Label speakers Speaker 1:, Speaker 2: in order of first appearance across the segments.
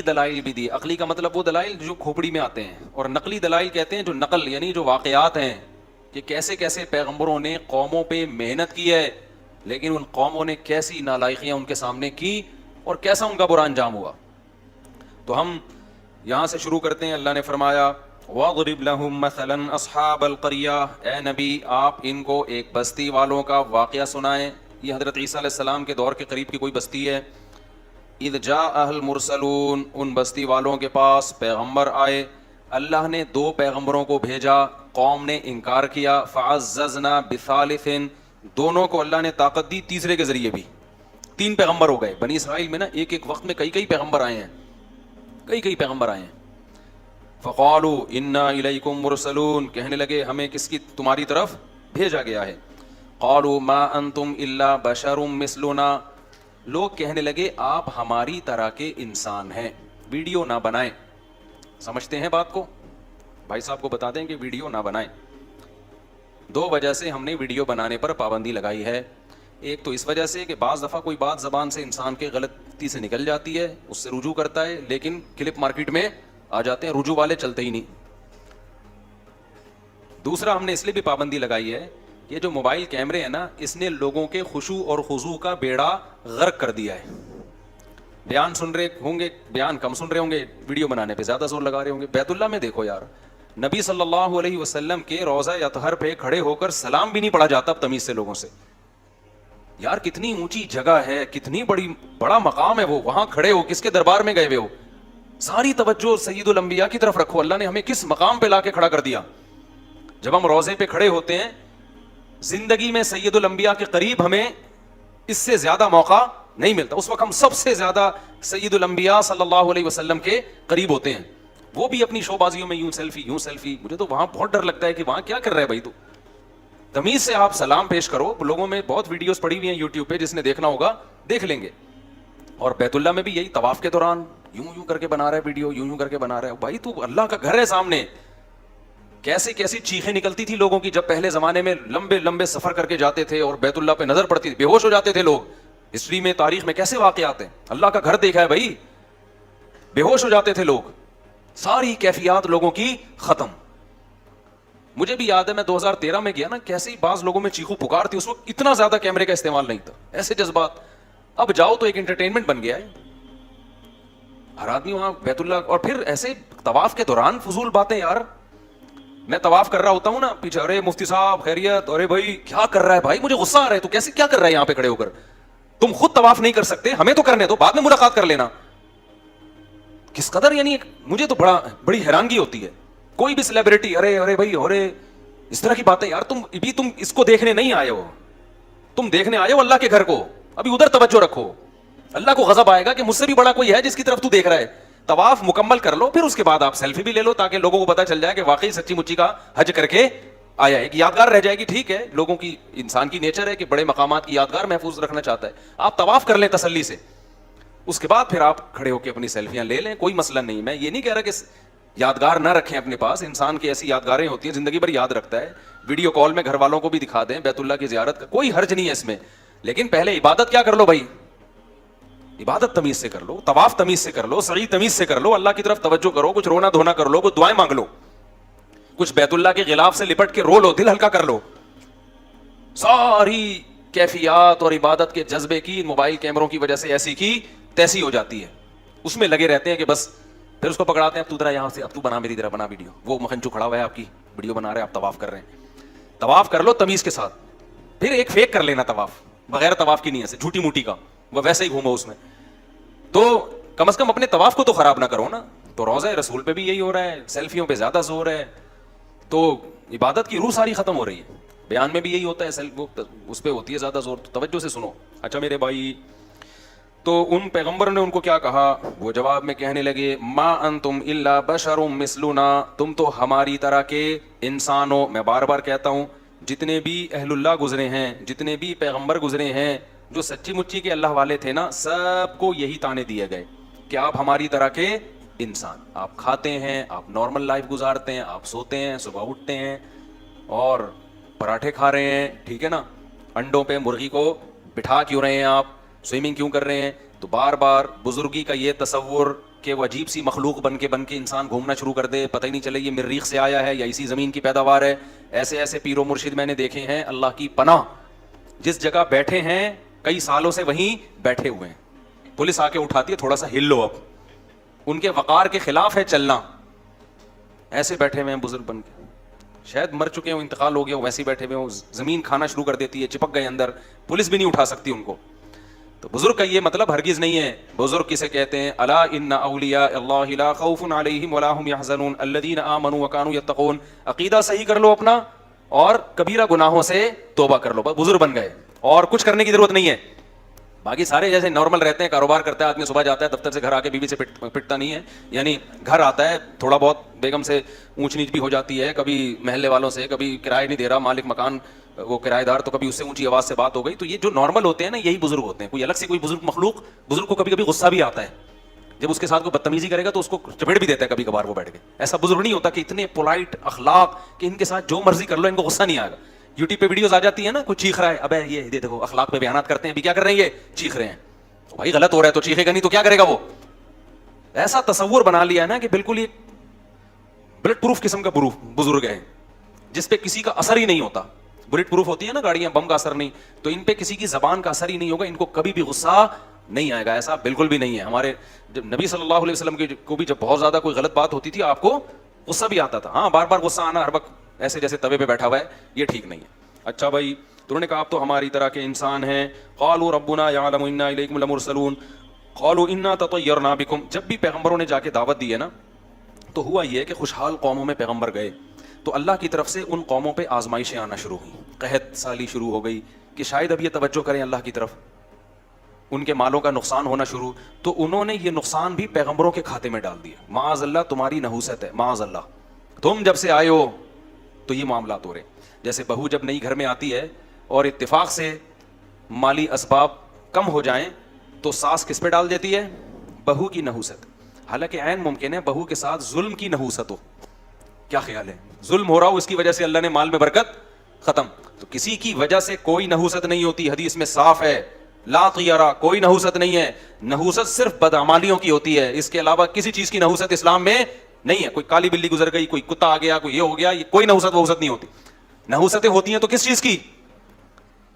Speaker 1: دلائل بھی دی. عقلی کا مطلب وہ دلائل جو کھوپڑی میں آتے ہیں, اور نقلی دلائل کہتے ہیں جو نقل یعنی جو واقعات ہیں کہ کیسے کیسے پیغمبروں نے قوموں پہ محنت کی ہے, لیکن ان قوموں نے کیسی نالائقیاں ان کے سامنے کی اور کیسا ان کا برا انجام ہوا. تو ہم یہاں سے شروع کرتے ہیں. اللہ نے فرمایا وَاضْرِبْ لَهُمْ مَثَلًا أَصْحَابَ الْقَرْيَةِ, اے نبی آپ ان کو ایک بستی والوں کا واقعہ سنائیں. یہ حضرت عیسیٰ علیہ السلام کے دور کے قریب کی کوئی بستی ہے. اذ جاء المرسلون, ان بستی والوں کے پاس پیغمبر آئے. اللہ نے 2 پیغمبروں کو بھیجا, قوم نے انکار کیا. فعززنا بثالث, دونوں کو اللہ نے طاقت دی تیسرے کے ذریعے بھی. 3 پیغمبر ہو گئے. بنی اسرائیل میں نا ایک وقت میں کئی پیغمبر آئے ہیں, کئی پیغمبر آئے ہیں. فقالوا انا الیکم مرسلون, کہنے لگے ہمیں کس کی, تمہاری طرف بھیجا گیا ہے. قالوا ما انتم الا بشر مثلنا, لوگ کہنے لگے آپ ہماری طرح کے انسان ہیں, ویڈیو نہ بنائیں. سمجھتے ہیں بات کو؟ بھائی صاحب کو بتا دیں کہ ویڈیو نہ بنائیں. 2 وجہ سے ہم نے ویڈیو بنانے پر پابندی لگائی ہے. ایک تو اس وجہ سے کہ بعض دفعہ کوئی بات زبان سے انسان کے غلطی سے نکل جاتی ہے, اس سے رجوع کرتا ہے, لیکن کلپ مارکیٹ میں آ جاتے ہیں, رجوع والے چلتے ہی نہیں. دوسرا ہم نے اس لیے بھی پابندی لگائی ہے یہ جو موبائل کیمرے ہیں نا, اس نے لوگوں کے خشوع اور خضوع کا بیڑا غرق کر دیا ہے. بیان سن رہے ہوں گے, بیان کم سن رہے ہوں گے, ویڈیو بنانے پہ زیادہ زور لگا رہے ہوں گے. بیت اللہ میں دیکھو یار, نبی صلی اللہ علیہ وسلم کے روضہ اطہر پہ کھڑے ہو کر سلام بھی نہیں پڑھا جاتا اب تمیز سے لوگوں سے. یار کتنی اونچی جگہ ہے, کتنی بڑا مقام ہے وہ, وہاں کھڑے ہو, کس کے دربار میں گئے ہوئے ہو, ساری توجہ سید الانبیاء کی طرف رکھو. اللہ نے ہمیں کس مقام پہ لا کے کھڑا کر دیا. جب ہم روضے پہ کھڑے ہوتے ہیں, زندگی میں سید الانبیاء کے قریب ہمیں اس سے زیادہ موقع نہیں ملتا. اس وقت ہم سب سے زیادہ سید الانبیاء صلی اللہ علیہ وسلم کے قریب ہوتے ہیں. وہ بھی اپنی شو بازیوں میں یوں سیلفی. مجھے تو وہاں بہت ڈر لگتا ہے کہ وہاں کیا کر رہا ہے بھائی. تو تمیز سے آپ سلام پیش کرو. لوگوں میں بہت ویڈیوز پڑی ہوئی ہیں یوٹیوب پہ, جس نے دیکھنا ہوگا دیکھ لیں گے. اور بیت اللہ میں بھی یہی طواف کے دوران یوں کر کے بنا رہا ہے ویڈیو, یوں کر کے بنا رہا ہے. بھائی تو اللہ کا گھر ہے سامنے. کیسی چیخیں نکلتی تھی لوگوں کی جب پہلے زمانے میں لمبے سفر کر کے جاتے تھے اور بیت اللہ پہ نظر پڑتی تھی, بے ہوش ہو جاتے تھے لوگ. ہسٹری میں, تاریخ میں کیسے واقعات ہیں, اللہ کا گھر دیکھا ہے بھائی, بے ہوش ہو جاتے تھے لوگ. ساری کیفیات لوگوں کی ختم. مجھے بھی یاد ہے میں 2013 میں گیا نا, کیسے بعض لوگوں میں چیخو پکار تھی. اس وقت اتنا زیادہ کیمرے کا استعمال نہیں تھا, ایسے جذبات. اب جاؤ تو ایک انٹرٹینمنٹ بن گیا ہے, ہر آدمی وہاں بیت اللہ. اور پھر ایسے طواف کے دوران فضول باتیں. یار میں طواف کر رہا ہوتا ہوں نا, پیچھے ارے مفتی صاحب خیریت, ارے بھائی کیا کر رہا ہے بھائی, مجھے غصہ آ رہا ہے. تو کیسے کیا کر رہا ہے یہاں پہ کھڑے ہو کر؟ تم خود طواف نہیں کر سکتے, ہمیں تو کرنے دو, بعد میں ملاقات کر لینا. کس قدر, یعنی مجھے تو بڑی حیرانگی ہوتی ہے. کوئی بھی سیلیبریٹی ارے بھائی اس طرح کی باتیں. یار تم اس کو دیکھنے نہیں آئے ہو, تم دیکھنے آئے ہو اللہ کے گھر کو. ابھی ادھر توجہ رکھو. اللہ کو غضب آئے گا کہ مجھ سے بھی بڑا کوئی ہے جس کی طرف تو دیکھ رہا ہے. طواف مکمل کر لو, پھر اس کے بعد آپ سیلفی بھی لے لو, تاکہ لوگوں کو پتا چل جائے کہ واقعی سچی مچی کا حج کر کے آیا ہے. ایک یادگار رہ جائے گی. ٹھیک ہے, لوگوں کی, انسان کی نیچر ہے کہ بڑے مقامات کی یادگار محفوظ رکھنا چاہتا ہے. آپ طواف کر لیں تسلی سے, اس کے بعد پھر آپ کھڑے ہو کے اپنی سیلفیاں لے لیں, کوئی مسئلہ نہیں. میں یہ نہیں کہہ رہا کہ یادگار نہ رکھیں اپنے پاس. انسان کی ایسی یادگاریں ہوتی ہیں زندگی بھر یاد رکھتا ہے. ویڈیو کال میں گھر والوں کو بھی دکھا دیں بیت اللہ کی زیارت کا, کوئی حرج نہیں ہے اس میں. لیکن پہلے عبادت کیا کر لو بھائی, عبادت تمیز سے کر لو, طواف تمیز سے کر لو, سعی تمیز سے کر لو, اللہ کی طرف توجہ کرو, کچھ رونا دھونا کر لو, کچھ دعائیں مانگ لو, کچھ بیت اللہ کے غلاف سے لپٹ کے رو لو, دل ہلکا کر لو. ساری کیفیات اور عبادت کے جذبے کی موبائل کیمروں کی وجہ سے ایسی کی تیسی ہو جاتی ہے. اس میں لگے رہتے ہیں کہ بس, پھر اس کو پکڑاتے ہیں, اب تو ذرا یہاں سے, اب تو بنا میری طرح بنا ویڈیو. وہ مکھنچو کھڑا ہوا ہے آپ کی ویڈیو بنا رہے ہیں, آپ طواف کر رہے ہیں. طواف کر لو تمیز کے ساتھ, پھر ایک فیک کر لینا طواف بغیر طواف کی نیت سے, جھوٹی موٹی کا, وہ ویسے ہی گھومو اس میں. تو کم از کم اپنے طواف کو تو خراب نہ کرو نا. تو روضہ رسول پہ بھی یہی ہو رہا ہے, سیلفیوں پہ زیادہ زور ہے, تو عبادت کی روح ساری ختم ہو رہی ہے. بیان میں بھی یہی ہوتا ہے, اس پہ ہوتی ہے زیادہ زور. تو توجہ سے سنو. اچھا میرے بھائی, تو ان پیغمبر نے ان کو کیا کہا, وہ جواب میں کہنے لگے ما انتم الا بشر مثلنا, تم تو ہماری طرح کے انسان ہو. میں بار بار کہتا ہوں, جتنے بھی اہل اللہ گزرے ہیں, جتنے بھی پیغمبر گزرے ہیں, جو سچی مچی کے اللہ والے تھے نا, سب کو یہی تانے دیے گئے کہ آپ ہماری طرح کے انسان. آپ کھاتے ہیں, آپ نارمل لائف گزارتے ہیں, آپ سوتے ہیں, صبح اٹھتے ہیں اور پراٹھے کھا رہے ہیں, ٹھیک ہے نا, انڈوں پہ مرغی کو بٹھا کیوں رہے ہیں, آپ سوئمنگ کیوں کر رہے ہیں. تو بار بار بزرگی کا یہ تصور کہ وہ عجیب سی مخلوق بن کے انسان گھومنا شروع کر دے, پتہ ہی نہیں چلے یہ مریخ سے آیا ہے یا اسی زمین کی پیداوار ہے. ایسے ایسے پیر و مرشد میں نے دیکھے ہیں, اللہ کی پناہ, جس جگہ بیٹھے ہیں کئی سالوں سے وہیں بیٹھے ہوئے ہیں, پولیس آ کے اٹھاتی ہے تھوڑا سا ہل لو, اب ان کے وقار کے خلاف ہے چلنا, ایسے بیٹھے ہوئے ہیں بزرگ بن کے, شاید مر چکے ہوں, انتقال ہو گیا ہو, ویسے بیٹھے ہوئے ہوں, زمین کھانا شروع کر دیتی ہے, چپک گئے اندر, پولیس بھی نہیں اٹھا سکتی ان کو. تو بزرگ کا یہ مطلب ہرگز نہیں ہے. بزرگ کسے کہتے ہیں؟ الا ان اولیاء اللہ لا خوف علیہم ولا هم يحزنون الذین آمنوا وکانوا یتقون. عقیدہ صحیح کر لو اپنا اور کبیرہ گناہوں سے توبہ کر لو, بزرگ بن گئے, اور کچھ کرنے کی ضرورت نہیں ہے. باقی سارے جیسے نارمل رہتے ہیں, کاروبار کرتا ہے آدمی, صبح جاتا ہے دفتر سے, گھر آ کے بیوی سے پٹتا نہیں ہے, یعنی گھر آتا ہے تھوڑا بہت بیگم سے اونچ نیچ بھی ہو جاتی ہے, کبھی محلے والوں سے, کبھی کرایہ نہیں دے رہا مالک مکان وہ کرایہ دار, تو کبھی اس سے اونچی آواز سے بات ہو گئی. تو یہ جو نارمل ہوتے ہیں نا, یہی بزرگ ہوتے ہیں. کوئی الگ سے کوئی بزرگ مخلوق, بزرگ کو کبھی کبھی غصہ بھی آتا ہے, جب اس کے ساتھ کوئی بدتمیزی کرے گا تو اس کو چپیڑ بھی دیتا ہے کبھی کبھار وہ بیٹھ کے. ایسا بزرگ نہیں ہوتا کہ اتنے پولائٹ اخلاق کہ ان کے ساتھ جو مرضی کر لو ان کو غصہ نہیں آئے گا. یوٹیوب پہ ویڈیوز آ جاتی ہیں نا, کوئی چیخ رہا ہے, ابے یہ دیکھو اخلاق پہ بیانات کرتے ہیں, ابھی کیا کر رہے ہیں, یہ چیخ رہے ہیں, بھائی غلط ہو رہا ہے تو چیخے گا نہیں تو کیا کرے گا وہ. ایسا تصور بنا لیا ہے نا کہ بالکل یہ بلٹ پروف قسم کا بزرگ ہے, جس پہ کسی کا اثر ہی نہیں ہوتا. بلٹ پروف ہوتی ہے نا گاڑیاں, بم کا اثر نہیں, تو ان پہ کسی کی زبان کا اثر ہی نہیں ہوگا, ان کو کبھی بھی غصہ نہیں آئے گا. ایسا بالکل بھی نہیں ہے. ہمارے جب نبی صلی اللہ علیہ وسلم کو بھی جب بہت زیادہ کوئی غلط بات ہوتی تھی آپ کو غصہ بھی آتا تھا. ہاں, بار بار غصہ آنا ہر وقت ایسے جیسے توے پہ بیٹھا ہوا ہے, یہ ٹھیک نہیں ہے. اچھا بھائی, تو انہوں نے کہا آپ تو ہماری طرح کے انسان ہیں. قالوا ربنا یعلم انا الیکم لمرسلون قالوا انا تطیرنا بکم. جب بھی پیغمبروں نے جا کے دعوت دی ہے نا, تو ہوا یہ کہ خوشحال قوموں میں پیغمبر گئے تو اللہ کی طرف سے ان قوموں پہ آزمائشیں آنا شروع ہوئیں, قحط سالی شروع ہو گئی کہ شاید اب یہ توجہ کریں اللہ کی طرف, ان کے مالوں کا نقصان ہونا شروع, تو انہوں نے یہ نقصان بھی پیغمبروں کے کھاتے میں ڈال دیا. معاذ اللہ, تمہاری نحوست ہے, معاذ اللہ, تم جب سے آئے ہو تو یہ معاملات ہو رہے. جیسے بہو جب نئی گھر میں آتی ہے اور اتفاق سے مالی اسباب کم ہو جائیں تو ساس کس پہ ڈال دیتی ہے؟ بہو کی نحوست. حالانکہ عین ممکن ہے بہو کے ساتھ ظلم کی نحوست ہو. کیا خیال ہے؟ ظلم ہو رہا ہو, اس کی وجہ سے اللہ نے مال میں برکت ختم. تو کسی کی وجہ سے کوئی نحوست نہیں ہوتی, حدیث میں صاف ہے, لا طیرہ, کوئی نحوست نہیں ہے. نحوست صرف بدعمالیوں کی ہوتی ہے, اس کے علاوہ کسی چیز کی نحوست اسلام میں نہیں ہے. کوئی کالی بلی گزر گئی, کوئی کتا آ گیا, کوئی یہ ہو گیا, یہ کوئی نحوست وحوست نہیں ہوتی. نحوستیں ہوتی ہیں تو کس چیز کی؟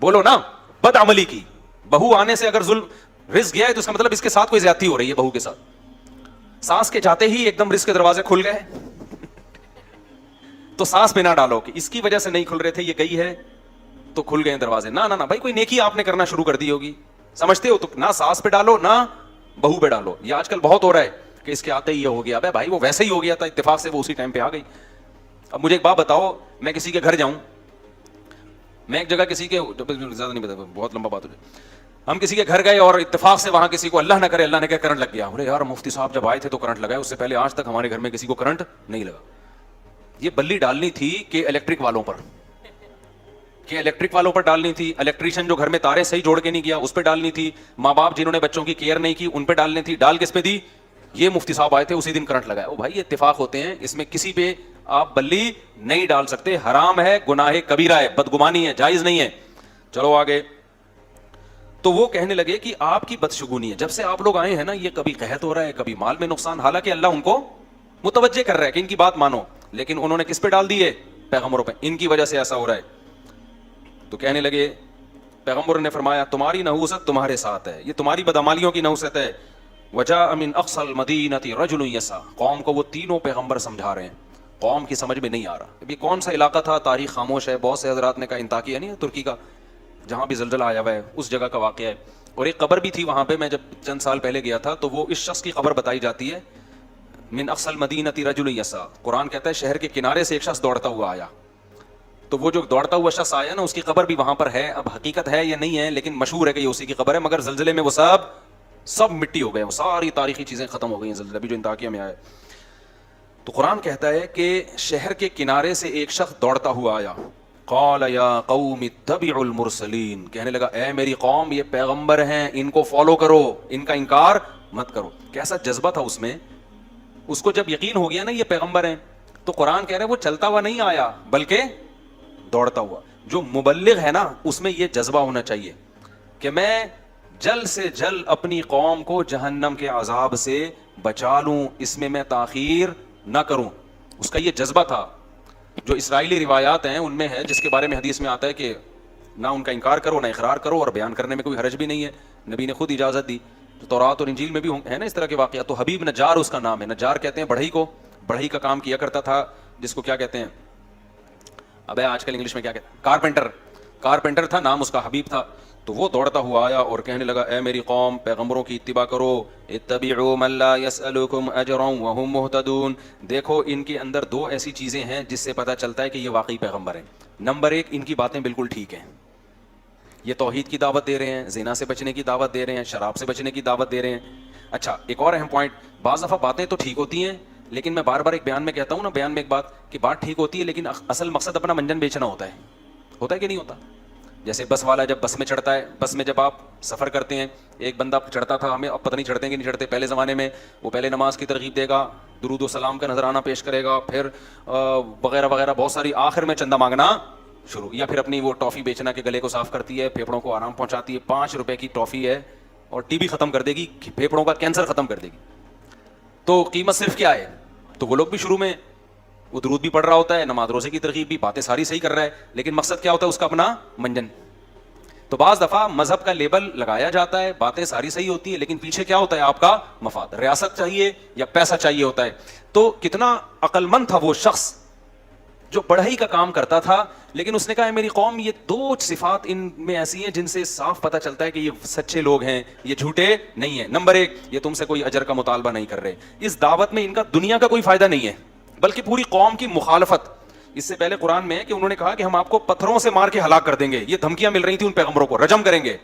Speaker 1: بولو نا, بدعملی کی. بہو آنے سے اگر ظلم رزق گیا ہے تو اس کا مطلب اس کے ساتھ کوئی زیادتی ہو رہی ہے بہو کے ساتھ. ساس کے جاتے ہی ایک دم رزق کے دروازے کھل گئے تو ساس پہ نہ ڈالو کہ اس کی وجہ سے نہیں کھل رہے تھے, یہ گئی ہے تو کھل گئے دروازے. نہ نہ بھائی, کوئی نیکی آپ نے کرنا شروع کر دی ہوگی, سمجھتے ہو, تو نہ ساس پہ ڈالو نہ بہو پہ ڈالو. یہ آج کل بہت ہو رہا ہے کہ اس کے آتے ہی یہ ہو گیا. بھائی وہ ویسے ہی ہو گیا تھا, اتفاق سے وہ اسی ٹائم پہ آ گئی. اب مجھے ایک بات بتاؤ, میں کسی کے گھر جاؤں, میں ایک جگہ کسی کے, زیادہ نہیں بتا, بہت لمبا بات ہو جائے, ہم کسی کے گھر گئے اور اتفاق سے وہاں کسی کو اللہ نہ کرے, اللہ نے کہا کرنٹ لگ گیا. بولے یار مفتی صاحب جب آئے تھے تو کرنٹ لگا, اس سے پہلے آج تک ہمارے گھر میں کسی کو کرنٹ نہیں لگا. یہ بلی ڈالنی تھی کہ الیکٹرک والوں پر, کہ الیکٹرک والوں پر ڈالنی تھی, الیکٹریشین جو گھر میں تارے صحیح جوڑ کے نہیں کیا اس پہ ڈالنی تھی, ماں باپ جنہوں نے بچوں کی کیئر نہیں کی ان پہ ڈالنی تھی, ڈال کس پہ دی؟ یہ مفتی صاحب آئے تھے اسی دن کرنٹ لگا. او بھائی, یہ اتفاق ہوتے ہیں, اس میں کسی پہ آپ بلی نہیں ڈال سکتے, حرام ہے, گناہ کبیرہ ہے, بدگمانی ہے, جائز نہیں ہے. چلو آگے. تو وہ کہنے لگے کہ آپ کی بدشگونی ہے, جب سے آپ لوگ آئے ہیں نا یہ کبھی قحط ہو رہا ہے, کبھی مال میں نقصان. حالانکہ اللہ ان کو متوجہ کر رہا ہے کہ ان کی بات مانو, لیکن انہوں نے کس پہ ڈال دی ہے؟ پیغمبروں پہ, ان کی وجہ سے ایسا ہو رہا ہے. تو کہنے لگے, پیغمبر نے فرمایا تمہاری نحوست تمہارے ساتھ ہے, یہ تمہاری بدعمالیوں کی نحوست ہے. وجاء من اقصى المدینة رجل یسعى. قوم کو وہ تینوں پیغمبر سمجھا رہے ہیں, قوم کی سمجھ میں نہیں آ رہا. ابھی کون سا علاقہ تھا, تاریخ خاموش ہے, بہت سے حضرات نے کہا انطاکیہ نہیں ہے ترکی کا, جہاں بھی زلزلہ آیا ہوا ہے, اس جگہ کا واقعہ ہے. اور ایک قبر بھی تھی وہاں پہ, میں جب چند سال پہلے گیا تھا تو وہ اس شخص کی قبر بتائی جاتی ہے, من اقصى المدینة رجل یسعى. قرآن کہتا ہے شہر کے کنارے سے ایک شخص دوڑتا ہوا آیا. تو وہ جو دوڑتا ہوا شخص آیا نا, اس کی قبر بھی وہاں پر ہے. اب حقیقت ہے یا نہیں ہے, لیکن مشہور ہے کہ یہ اسی کی قبر ہے, مگر زلزلے میں وہ سب مٹی ہو گئے, وہ ساری تاریخی چیزیں ختم ہو گئی ہیں زلزلہ بھی جو انطاکیہ میں آیا. تو قرآن کہتا ہے کہ شہر کے کنارے سے ایک شخص دوڑتا ہوا آیا. قال یا قوم اتبعوا المرسلین. کہنے لگا اے میری قوم, یہ پیغمبر ہیں, ان کو فالو کرو, ان کا انکار مت کرو. کیسا جذبہ تھا اس میں. اس کو جب یقین ہو گیا نا یہ پیغمبر ہیں, تو قرآن کہہ رہے وہ چلتا ہوا نہیں آیا بلکہ دوڑتا ہوا. جو مبلغ ہے نا اس میں یہ جذبہ ہونا چاہیے کہ میں جلد سے جلد اپنی قوم کو جہنم کے عذاب سے بچا لوں, اس میں میں تاخیر نہ کروں. اس کا یہ جذبہ تھا. جو اسرائیلی روایات ہیں ان میں ہے, جس کے بارے میں حدیث میں آتا ہے کہ نہ ان کا انکار کرو نہ اقرار کرو, اور بیان کرنے میں کوئی حرج بھی نہیں ہے, نبی نے خود اجازت دی. تو تورات اور انجیل میں بھی ہے نا اس طرح کے واقعات. تو حبیب نجار اس کا نام ہے. نجار کہتے ہیں بڑھئی کو, بڑھئی کا کام کیا کرتا تھا, جس کو کیا کہتے ہیں, اب آج کل انگلش میں کیا کہتے ہیں, کارپینٹر. کارپینٹر تھا, نام اس کا حبیب تھا. تو وہ دوڑتا ہوا آیا اور کہنے لگا, اے میری قوم, پیغمبروں کی اتباع کرو. اتبعوا من لا يسألكم اجرا وهم مهتدون. دیکھو ان کے اندر دو ایسی چیزیں ہیں جس سے پتہ چلتا ہے کہ یہ واقعی پیغمبر ہیں. نمبر ایک, ان کی باتیں بالکل ٹھیک ہیں, یہ توحید کی دعوت دے رہے ہیں, زنا سے بچنے کی دعوت دے رہے ہیں, شراب سے بچنے کی دعوت دے رہے ہیں. اچھا, ایک اور اہم پوائنٹ, بعض دفعہ باتیں تو ٹھیک ہوتی ہیں, لیکن میں بار بار ایک بیان میں کہتا ہوں نا, بیان میں ایک بات کہ بات ٹھیک ہوتی ہے لیکن اصل مقصد اپنا منجن بیچنا ہوتا ہے کہ نہیں ہوتا. جیسے بس والا جب بس میں چڑھتا ہے, بس میں جب آپ سفر کرتے ہیں, ایک بندہ چڑھتا تھا, ہمیں اب پتہ نہیں چڑھتے ہیں کہ نہیں چڑھتے, پہلے زمانے میں وہ پہلے نماز کی ترغیب دے گا, درود و سلام کا نذرانہ پیش کرے گا, پھر وغیرہ وغیرہ بہت ساری, آخر میں چندہ مانگنا شروع, یا پھر اپنی وہ ٹافی بیچنا کہ گلے کو صاف کرتی ہے, پھیپھڑوں کو آرام پہنچاتی ہے, 5 روپے کی ٹافی ہے اور ٹی بی ختم کر دے گی, پھیپھڑوں کا کینسر ختم کر دے گی, تو قیمت صرف کیا ہے. تو وہ لوگ بھی شروع میں وہ درود بھی پڑھ رہا ہوتا ہے, نماز روزے کی ترغیب بھی, باتیں ساری صحیح کر رہا ہے, لیکن مقصد کیا ہوتا ہے اس کا, اپنا منجن. تو بعض دفعہ مذہب کا لیبل لگایا جاتا ہے, باتیں ساری صحیح ہوتی ہیں, لیکن پیچھے کیا ہوتا ہے, آپ کا مفاد, ریاست چاہیے یا پیسہ چاہیے ہوتا ہے. تو کتنا عقل مند تھا وہ شخص جو بڑھئی کا کام کرتا تھا, لیکن اس نے کہا, میری قوم, یہ دو صفات ان میں ایسی ہیں جن سے صاف پتہ چلتا ہے کہ یہ سچے لوگ ہیں, یہ جھوٹے نہیں ہیں. نمبر ایک, یہ تم سے کوئی اجر کا مطالبہ نہیں کر رہے, اس دعوت میں ان کا دنیا کا کوئی فائدہ نہیں ہے, بلکہ پوری قوم کی مخالفت. اس سے پہلے قرآن میں ہے کہ انہوں نے کہا کہ ہم آپ کو پتھروں سے مار کے ہلاک کر دیں گے, یہ دھمکیاں مل رہی تھیں ان پیغمبروں کو, رجم کریں گے.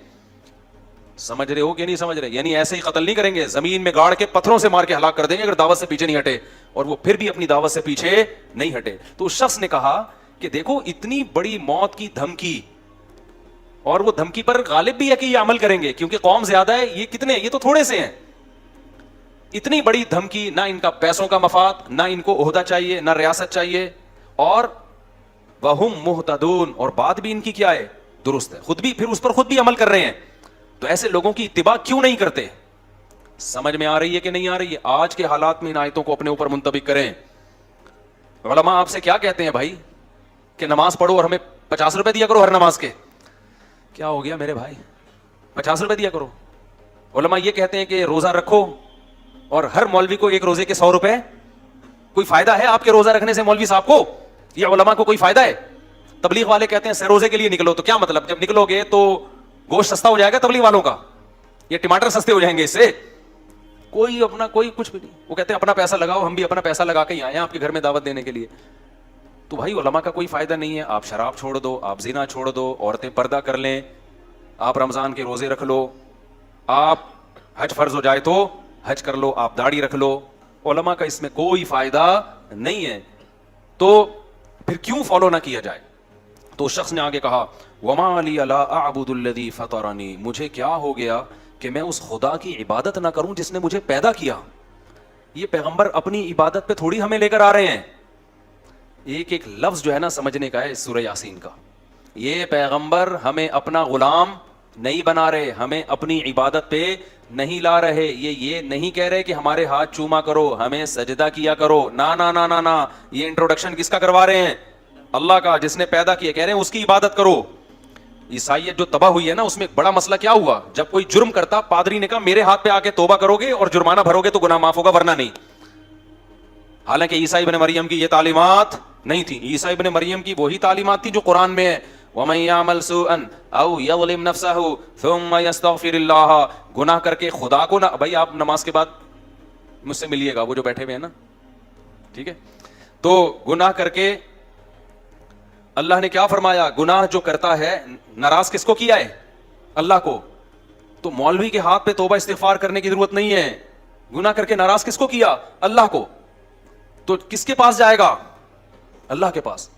Speaker 1: سمجھ رہے ہو کہ نہیں سمجھ رہے, یعنی ایسے ہی قتل نہیں کریں گے, زمین میں گاڑ کے پتھروں سے مار کے ہلاک کر دیں گے اگر دعوت سے پیچھے نہیں ہٹے. اور وہ پھر بھی اپنی دعوت سے پیچھے نہیں ہٹے. تو اس شخص نے کہا کہ دیکھو, اتنی بڑی موت کی دھمکی, اور وہ دھمکی پر غالب بھی ہے کہ یہ عمل کریں گے کیونکہ قوم زیادہ ہے, یہ کتنے, یہ تو تھوڑے سے ہیں. اتنی بڑی دھمکی, نہ ان کا پیسوں کا مفاد, نہ ان کو عہدہ چاہیے, نہ ریاست چاہیے, اور وہم مہتدون, اور بات بھی ان کی کیا ہے, درست ہے, خود بھی پھر اس پر خود بھی عمل کر رہے ہیں. تو ایسے لوگوں کی اتباع کیوں نہیں کرتے؟ سمجھ میں آ رہی ہے کہ نہیں آ رہی ہے؟ آج کے حالات میں ان آیتوں کو اپنے اوپر منطبق کریں. علماء آپ سے کیا کہتے ہیں بھائی کہ نماز پڑھو اور ہمیں 50 روپے دیا کرو ہر نماز کے. کیا ہو گیا میرے بھائی, 50 روپے دیا کرو. علماء یہ کہتے ہیں کہ روزہ رکھو اور ہر مولوی کو ایک روزے کے 100 روپے. کوئی فائدہ ہے آپ کے روزہ رکھنے سے مولوی صاحب کو یا علماء کو کوئی فائدہ ہے؟ تبلیغ والے کہتے ہیں سہ روزے کے لیے نکلو. تو کیا مطلب, جب نکلو گے تو گوشت سستا ہو جائے گا تبلیغ والوں کا, یا ٹماٹر سستے ہو جائیں گے اس سے؟ کوئی اپنا کوئی کچھ بھی نہیں. وہ کہتے ہیں اپنا پیسہ لگاؤ, ہم بھی اپنا پیسہ لگا کے ہی آئے ہیں آپ کے گھر میں دعوت دینے کے لیے. تو بھائی علماء کا کوئی فائدہ نہیں ہے. آپ شراب چھوڑ دو, آپ زنا چھوڑ دو, عورتیں پردہ کر لیں, آپ رمضان کے روزے رکھ لو, آپ حج فرض ہو جائے تو حج کر لو, آپ داڑھی رکھ لو. علماء کا اس میں کوئی فائدہ نہیں ہے, تو پھر کیوں فالو نہ کیا جائے؟ تو اس شخص نے آگے کہا, وما لی لا اعبد الذی فطرنی, مجھے کیا ہو گیا کہ میں اس خدا کی عبادت نہ کروں جس نے مجھے پیدا کیا. یہ پیغمبر اپنی عبادت پہ تھوڑی ہمیں لے کر آ رہے ہیں. ایک ایک لفظ جو ہے نا سمجھنے کا ہے سورہ یاسین کا. یہ پیغمبر ہمیں اپنا غلام نہیں بنا رہے, ہمیں اپنی عبادت پہ نہیں لا رہے. یہ نہیں کہہ رہے کہ ہمارے ہاتھ چوما کرو, ہمیں سجدہ کیا کرو. نا نا نا نا نا, یہ انٹروڈکشن کس کا کروا رہے ہیں؟ اللہ کا, جس نے پیدا کیا. کہہ رہے ہیں اس کی عبادت کرو. عیسائیت جو تباہ ہوئی ہے نا, اس میں بڑا مسئلہ کیا ہوا, جب کوئی جرم کرتا پادری نے کہا میرے ہاتھ پہ آ کے توبہ کرو گے اور جرمانہ بھرو گے تو گناہ معاف ہوگا, ورنہ نہیں. حالانکہ عیسیٰ ابن مریم کی یہ تعلیمات نہیں تھی. عیسیٰ ابن مریم کی وہی تعلیمات تھی جو قرآن میں ہے, وَمَن يَعْمَلْ سُوءًا أَوْ يَظْلِمْ نَفْسَهُ ثُمَّ يَسْتَغْفِرِ اللَّهَ, گناہ کر کے خدا کو نہ. بھائی آپ نماز کے بعد مجھ سے ملیے گا, وہ جو بیٹھے ہوئے ہیں نا, ٹھیک ہے. تو گناہ کر کے اللہ نے کیا فرمایا, گناہ جو کرتا ہے ناراض کس کو کیا ہے؟ اللہ کو. تو مولوی کے ہاتھ پہ توبہ استغفار کرنے کی ضرورت نہیں ہے. گناہ کر کے ناراض کس کو کیا؟ اللہ کو. تو کس کے پاس جائے گا؟ اللہ کے پاس.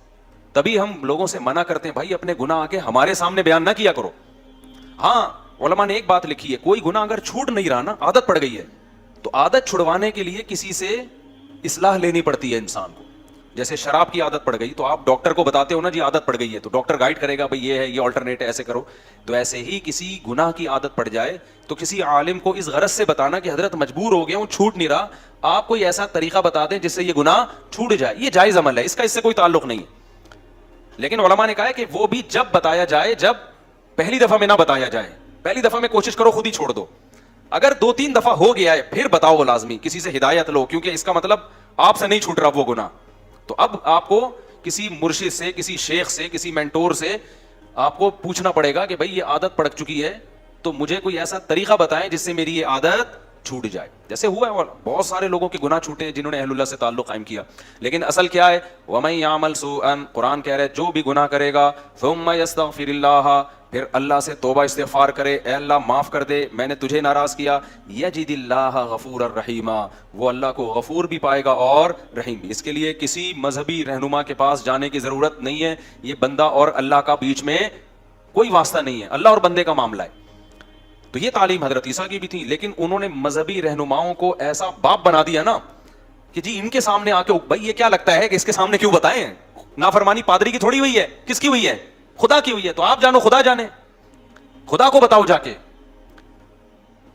Speaker 1: تبھی ہم لوگوں سے منع کرتے ہیں, بھائی اپنے گناہ آگے ہمارے سامنے بیان نہ کیا کرو. ہاں علماء نے ایک بات لکھی ہے, کوئی گناہ اگر چھوٹ نہیں رہا نا, عادت پڑ گئی ہے, تو عادت چھڑوانے کے لیے کسی سے اصلاح لینی پڑتی ہے انسان کو. جیسے شراب کی عادت پڑ گئی تو آپ ڈاکٹر کو بتاتے ہو نا جی عادت پڑ گئی ہے, تو ڈاکٹر گائیڈ کرے گا بھئی یہ ہے, یہ آلٹرنیٹ ہے, ایسے کرو. تو ایسے ہی کسی گناہ کی عادت پڑ جائے تو کسی عالم کو اس غرض سے بتانا کہ حضرت مجبور ہو گیا ہوں, چھوٹ نہیں رہا, آپ کوئی ایسا طریقہ بتا دیں جس سے یہ گناہ چھوٹ جائے, یہ جائز عمل ہے, اس کا اس سے کوئی تعلق نہیں. لیکن علماء نے کہا ہے کہ وہ بھی جب بتایا جائے, جب پہلی دفعہ میں نہ بتایا جائے. پہلی دفعہ میں کوشش کرو خود ہی چھوڑ دو, اگر 2-3 دفعہ ہو گیا ہے پھر بتاؤ, وہ لازمی کسی سے ہدایت لو, کیونکہ اس کا مطلب آپ سے نہیں چھوٹ رہا وہ گناہ. تو اب آپ کو کسی مرشد سے, کسی شیخ سے, کسی مینٹور سے آپ کو پوچھنا پڑے گا کہ بھائی یہ عادت پڑ چکی ہے تو مجھے کوئی ایسا طریقہ بتائیں جس سے میری یہ عادت چھوٹ جائے. جیسے ہوا ہے بہت سارے لوگوں کے گناہ چھوٹے ہیں جنہوں نے اہل اللہ سے تعلق قائم کیا. لیکن اصل کیا ہے, وَمَن يَعْمَلْ سُوءًا, قرآن کہہ رہا ہے جو بھی گناہ کرے گا, ثُمَّ يَسْتَغْفِرِ اللَّهَ, پھر اللہ سے توبہ استغفار کرے, اے اللہ معاف کر دے, میں نے تجھے ناراض کیا, یجد اللہ غفور الرحیما, وہ اللہ کو غفور بھی پائے گا اور رحیم بھی. اس کے لیے کسی مذہبی رہنما کے پاس جانے کی ضرورت نہیں ہے, یہ بندہ اور اللہ کا بیچ میں کوئی واسطہ نہیں ہے, اللہ اور بندے کا معاملہ ہے. تو یہ تعلیم حضرت عیسیٰ کی بھی تھی, لیکن انہوں نے مذہبی رہنماؤں کو ایسا باپ بنا دیا نا کہ جی ان کے سامنے آ کے بھائی یہ کیا لگتا ہے کہ اس کے سامنے کیوں بتائیں, نافرمانی پادری کی تھوڑی ہوئی ہے, کس کی ہوئی ہے, خدا کی ہوئی ہے, تو آپ جانو خدا جانے, خدا کو بتاؤ جا کے.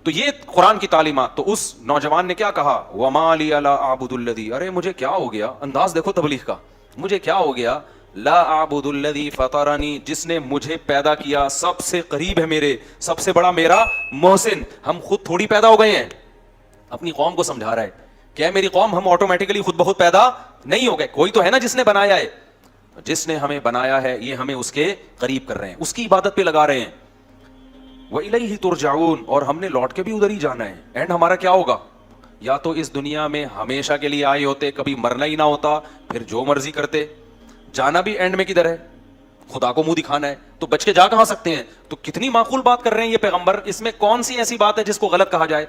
Speaker 1: تو یہ قرآن کی تعلیمات. تو اس نوجوان نے کیا کہا, وَمَا لِيَ لَا أَعْبُدُ الَّذِي, ارے مجھے کیا ہو گیا, انداز دیکھو تبلیغ کا, مجھے کیا ہو گیا, لا اعبد الذی فطرنی, جس نے مجھے پیدا کیا, سب سے قریب ہے میرے, سب سے بڑا میرا محسن. ہم خود تھوڑی پیدا ہو گئے ہیں, اپنی قوم کو سمجھا رہا ہے کہ میری قوم, ہم آٹومیٹکلی خود بخود پیدا نہیں ہو گئے, کوئی تو ہے نا جس نے بنایا ہے, جس نے ہمیں بنایا ہے یہ ہمیں اس کے قریب کر رہے ہیں, اس کی عبادت پہ لگا رہے ہیں. وَإِلَيْهِ تُرْجَعُونَ, اور ہم نے لوٹ کے بھی ادھر ہی جانا ہے. اینڈ ہمارا کیا ہوگا, یا تو اس دنیا میں ہمیشہ کے لیے آئے ہوتے, کبھی مرنا ہی نہ ہوتا, پھر جو مرضی کرتے, جانا بھی اینڈ میں کدھر ہے, خدا کو منہ دکھانا ہے, تو بچ کے جا کہاں سکتے ہیں. تو کتنی معقول بات کر رہے ہیں یہ پیغمبر, اس میں کون سی ایسی بات ہے جس کو غلط کہا جائے.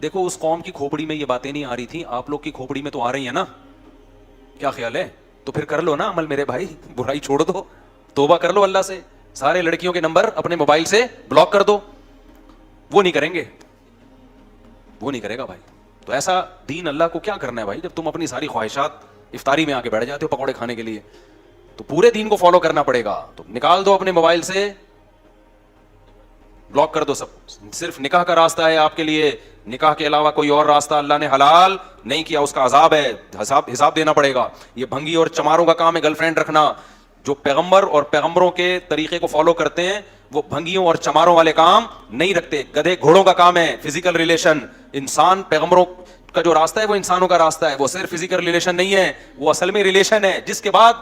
Speaker 1: دیکھو اس قوم کی کھوپڑی میں یہ باتیں نہیں آ رہی تھیں, آپ لوگ کی کھوپڑی میں تو آ رہی ہیں نا, کیا خیال ہے, تو پھر کر لو نا عمل میرے بھائی, برائی چھوڑ دو, توبہ کر لو اللہ سے, سارے لڑکیوں کے نمبر اپنے موبائل سے بلاک کر دو. وہ نہیں کریں گے, وہ نہیں کرے گا بھائی. تو ایسا دین اللہ کو کیا کرنا ہے بھائی, جب تم اپنی ساری خواہشات افطاری میں آ کے بیٹھ جاتے ہو پکوڑے کھانے کے لیے, تو پورے دین کو فالو کرنا پڑے گا. تو نکال دو اپنے موبائل سے, بلاک کر دو سب. صرف نکاح کا راستہ ہے آپ کے لیے, نکاح کے علاوہ کوئی اور راستہ اللہ نے حلال نہیں کیا, اس کا عذاب ہے, حساب دینا پڑے گا. یہ بھنگی اور چماروں کا کام ہے گرل فرینڈ رکھنا. جو پیغمبر اور پیغمبروں کے طریقے کو فالو کرتے ہیں وہ بھنگیوں اور چماروں والے کام نہیں رکھتے. گدھے گھوڑوں کا کام ہے فزیکل ریلیشن. انسان پیغمبروں کا جو راستہ ہے وہ انسانوں کا راستہ ہے, وہ صرف فزیکل ریلیشن نہیں ہے, وہ اصل میں ریلیشن ہے جس کے بعد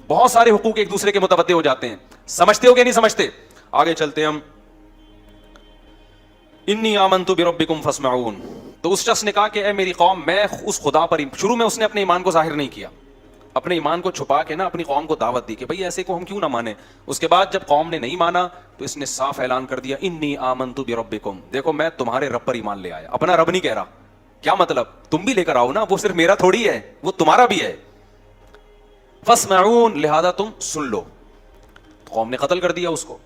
Speaker 1: بہت سارے حقوق ایک دوسرے کے متوجہ ہو جاتے ہیں. سمجھتے ہو کہ نہیں سمجھتے؟ آگے چلتے ہم. انی آمنت بربکم فاسمعون. تو اس شخص نے کہا کہ اے میری قوم, میں اس خدا پر, شروع میں اس نے اپنے ایمان کو ظاہر نہیں کیا, اپنے ایمان کو چھپا کے نا اپنی قوم کو دعوت دی کہ بھئی ایسے کو ہم کیوں نہ مانیں. اس کے بعد جب قوم نے نہیں مانا تو اس نے صاف اعلان کر دیا, انی آمنت بربکم, دیکھو میں تمہارے رب پر ایمان لے آیا. اپنا رب نہیں کہہ رہا, کیا مطلب, تم بھی لے کر آؤ نا, وہ صرف میرا تھوڑی ہے, وہ تمہارا بھی ہے. فاسمعون, لہذا تم سن لو. قوم نے قتل کر دیا اس کو.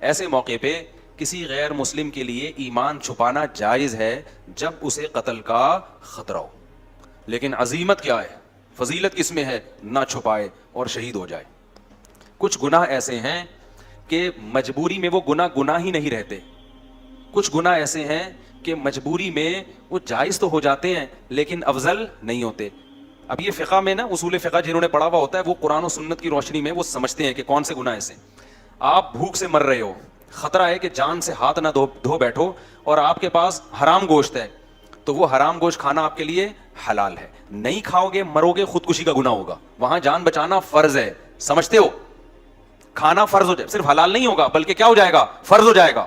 Speaker 1: ایسے موقع پہ کسی غیر مسلم کے لیے ایمان چھپانا جائز ہے جب اسے قتل کا خطرہ ہو. لیکن عظیمت کیا ہے, فضیلت کس میں ہے, نہ چھپائے اور شہید ہو جائے. کچھ گناہ ایسے ہیں کہ مجبوری میں وہ گناہ ہی نہیں رہتے. کچھ گناہ ایسے ہیں کہ مجبوری میں وہ جائز تو ہو جاتے ہیں لیکن افضل نہیں ہوتے. اب یہ فقہ میں نا, اصول فقہ جنہوں نے پڑھا ہوا ہوتا ہے وہ قرآن و سنت کی روشنی میں وہ سمجھتے ہیں کہ کون سے گناہ ایسے. آپ بھوک سے مر رہے ہو, خطرہ ہے کہ جان سے ہاتھ نہ دھو بیٹھو, اور آپ کے پاس حرام گوشت ہے, تو وہ حرام گوشت کھانا آپ کے لیے حلال ہے. نہیں کھاؤ گے مرو گے, خودکشی کا گناہ ہوگا. وہاں جان بچانا فرض ہے, سمجھتے ہو, کھانا فرض ہو جائے, صرف حلال نہیں ہوگا بلکہ کیا ہو جائے گا, فرض ہو جائے گا.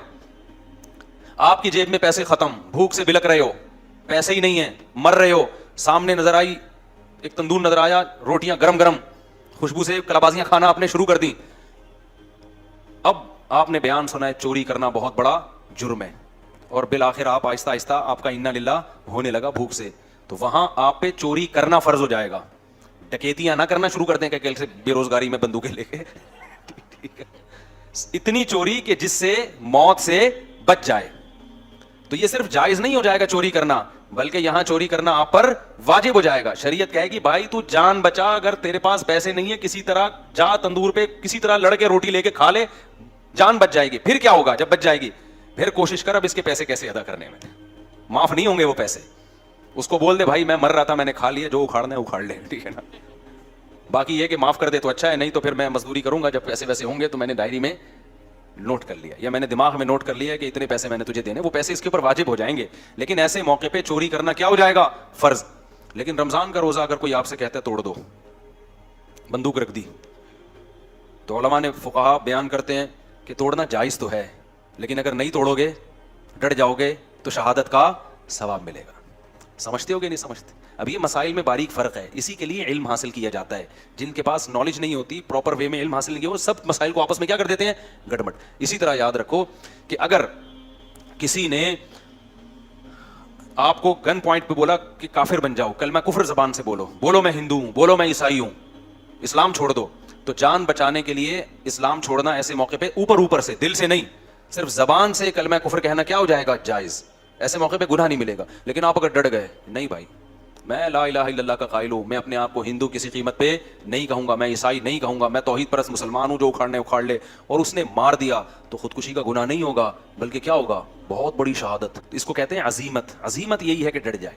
Speaker 1: آپ کی جیب میں پیسے ختم, بھوک سے بلک رہے ہو, پیسے ہی نہیں ہیں, مر رہے ہو, سامنے نظر آئی ایک تندور نظر آیا, روٹیاں گرم گرم, خوشبو سے کلابازیاں کھانا آپ نے شروع کر دی. اب آپ نے بیان سنا ہے چوری کرنا بہت بڑا جرم ہے, اور بالآخر آپ آہستہ آہستہ آپ کا انا للہ ہونے لگا بھوک سے, تو وہاں آپ پہ چوری کرنا فرض ہو جائے گا. ڈکیتیاں نہ کرنا شروع کر دیں کہ کل سے بے روزگاری میں بندوقیں لے کے, اتنی چوری کہ جس سے موت سے بچ جائے. تو یہ صرف جائز نہیں ہو جائے گا چوری کرنا, بلکہ یہاں چوری کرنا آپ پر واجب ہو جائے گا. شریعت کہے گی بھائی تو جان بچا, اگر تیرے پاس پیسے نہیں ہے کسی طرح جا تندور پہ کسی طرح لڑ کے روٹی لے کے کھا لے, جان بچ جائے گی. پھر کیا ہوگا جب بچ جائے گی, پھر کوشش کر اب اس کے پیسے کیسے ادا کرنے میں, معاف نہیں ہوں گے وہ پیسے. اس کو بول دے بھائی میں مر رہا تھا میں نے کھا لیا, جو اکھاڑنا ہے اکھاڑ لے, ٹھیک ہے نا. باقی یہ کہ معاف کر دے تو اچھا ہے, نہیں تو پھر میں مزدوری کروں گا, جب پیسے ویسے ہوں گے تو میں نے ڈائری میں نوٹ کر لیا یا میں نے دماغ میں نوٹ کر لیا کہ اتنے پیسے میں نے تجھے دینے, وہ پیسے اس کے اوپر واجب ہو جائیں گے. لیکن ایسے موقع پہ چوری کرنا کیا ہو جائے گا, فرض. لیکن رمضان کا روزہ اگر کوئی آپ سے کہتا ہے توڑ دو, بندوق رکھ دی, تو علماء نے فقہا بیان کرتے ہیں کہ توڑنا جائز تو ہے, لیکن اگر نہیں توڑو گے ڈٹ جاؤ گے تو شہادت کا ثواب ملے گا. سمجھتے ہو کہ نہیں سمجھتے؟ اب یہ مسائل میں باریک فرق ہے, اسی کے لیے علم حاصل کیا جاتا ہے. جن کے پاس نالج نہیں ہوتی, پراپر وے میں علم حاصل نہیں کیا, وہ سب مسائل کو آپس میں کیا کر دیتے ہیں, گڑبڑ. اسی طرح یاد رکھو کہ اگر کسی نے آپ کو گن پوائنٹ پہ بولا کہ کافر بن جاؤ, کلمہ کفر زبان سے بولو, بولو میں ہندو ہوں, بولو میں عیسائی ہوں, اسلام چھوڑ دو, تو جان بچانے کے لیے اسلام چھوڑنا ایسے موقع پہ اوپر سے, دل سے نہیں, صرف زبان سے کلمہ کفر کہنا کیا ہو جائے گا, جائز. ایسے موقع پہ گناہ نہیں ملے گا. لیکن آپ اگر ڈٹ گئے, نہیں بھائی میں لا الہ الا اللہ کا قائل ہوں, میں اپنے آپ کو ہندو کسی قیمت پہ نہیں کہوں گا, میں عیسائی نہیں کہوں گا, میں توحید پرست مسلمان ہوں, جو اکھاڑنے اکھاڑ لے, اور اس نے مار دیا, تو خودکشی کا گناہ نہیں ہوگا, بلکہ کیا ہوگا, بہت بڑی شہادت. اس کو کہتے ہیں عزیمت. عزیمت یہی ہے کہ ڈٹ جائے.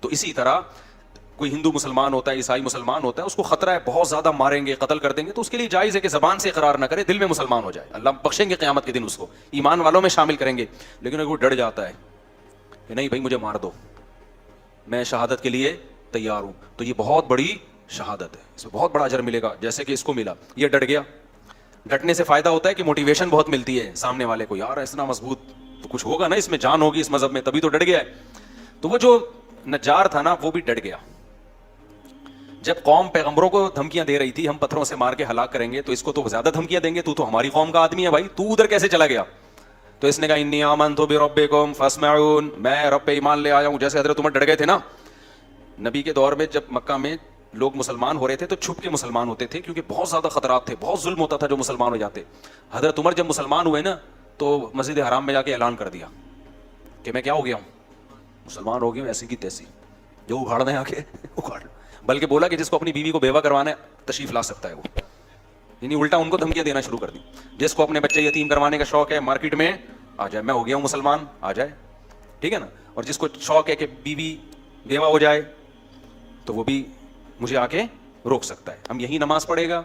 Speaker 1: تو اسی طرح کوئی ہندو مسلمان ہوتا ہے, عیسائی مسلمان ہوتا ہے, اس کو خطرہ ہے بہت زیادہ ماریں گے, قتل کر دیں گے, تو اس کے لیے جائز ہے کہ زبان سے اقرار نہ کرے, دل میں مسلمان ہو جائے. اللہ بخشیں گے قیامت کے دن, اس کو ایمان والوں میں شامل کریں گے. لیکن اگر وہ ڈر جاتا ہے کہ نہیں بھائی مجھے مار دو, میں شہادت کے لیے تیار ہوں, تو یہ بہت بڑی شہادت ہے, اس میں بہت بڑا اجر ملے گا, جیسے کہ اس کو ملا. یہ ڈٹ گیا. ڈٹنے سے فائدہ ہوتا ہے کہ موٹیویشن بہت ملتی ہے سامنے والے کو, یار اتنا مضبوط تو کچھ ہوگا نا, اس میں جان ہوگی اس مذہب میں, تبھی تو ڈٹ گیا ہے. تو وہ جو نجار تھا نا, وہ بھی ڈٹ گیا. جب قوم پیغمبروں کو دھمکیاں دے رہی تھی, ہم پتھروں سے مار کے ہلاک کریں گے, تو اس کو تو زیادہ دھمکیاں دیں گے, تو ہماری قوم کا آدمی ہے بھائی, تو ادھر کیسے چلا گیا؟ تو اس نے کہا انی آمنت بربکم فاسمعون, میں رب پہ ایمان لے آیا ہوں. جیسے حضرت عمر ڈر گئے تھے نا نبی کے دور میں, جب مکہ میں لوگ مسلمان ہو رہے تھے تو چھپ کے مسلمان ہوتے تھے, کیونکہ بہت زیادہ خطرات تھے, بہت ظلم ہوتا تھا جو مسلمان ہو جاتے. حضرت عمر جب مسلمان ہوئے نا, تو مسجد حرام میں جا کے اعلان کر دیا کہ میں کیا ہو گیا ہوں, مسلمان ہو گیا ہوں, ایسی کی تیسی, جو اکھاڑنا ہے آ کے اکھاڑ. بلکہ بولا کہ جس کو اپنی بیوی کو بیوہ کروانا ہے تشریف لا سکتا ہے وہ, یعنی الٹا ان کو دھمکیاں دینا شروع کر دی. جس کو اپنے بچے یتیم کروانے کا شوق ہے مارکیٹ میں آ جائے, میں ہو گیا ہوں مسلمان, آ جائے, ٹھیک ہے نا. اور جس کو شوق ہے کہ بیوی بیوہ ہو جائے, تو وہ بھی مجھے آ کے روک سکتا ہے. ہم یہی نماز پڑھے گا,